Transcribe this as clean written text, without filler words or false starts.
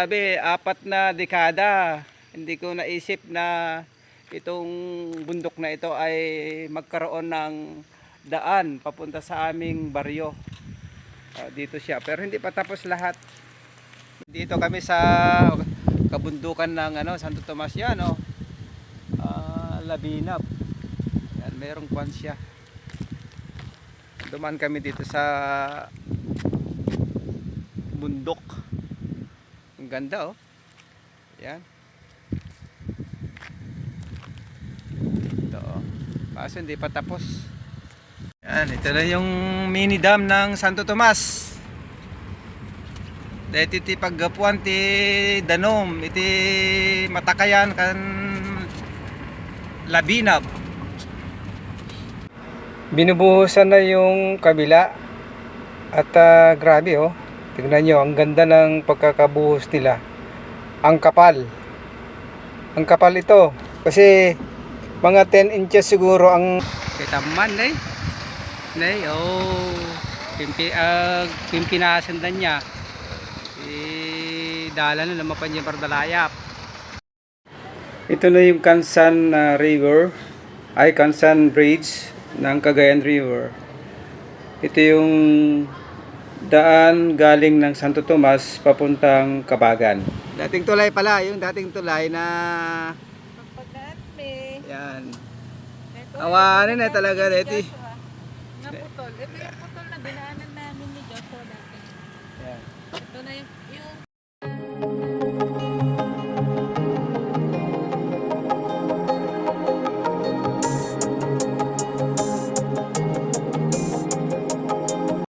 grabe, 4 na dekada. Hindi ko naisip na itong bundok na ito ay magkaroon ng daan papunta sa aming baryo. Dito siya, pero hindi pa tapos lahat. Dito kami sa kabundukan ng Santo Tomas yan, Labinab. Yan, merong kwan siya. Dumaan kami dito sa bundok. Ang ganda, oh. Yan. Ito, oh. Kaso hindi pa tapos. Yan, ito na yung mini dam ng Santo Tomas. Dahil iti paggapuan ti danom, iti matakayan kan Labinab. Binubuhusan na yung kabila. At grabe, oh. Tingnan nyo, ang ganda ng pagkakabuhos nila. Ang kapal. Ang kapal ito. Kasi mga 10 inches siguro ang kitaman, oh. Pimpinasan na niya. Dala na naman pa niya pardalayap. Ito na yung Kansan River. Ay, Kansan Bridge ng Cagayan River. Ito yung daan galing ng Santo Tomas papuntang Kabagan. Dating tulay pala, yung dating tulay na yan. Awanin na talaga dito. Naputol. Ito yung putol na dinaanan namin ni Joshua dati. Yan. Ito na yung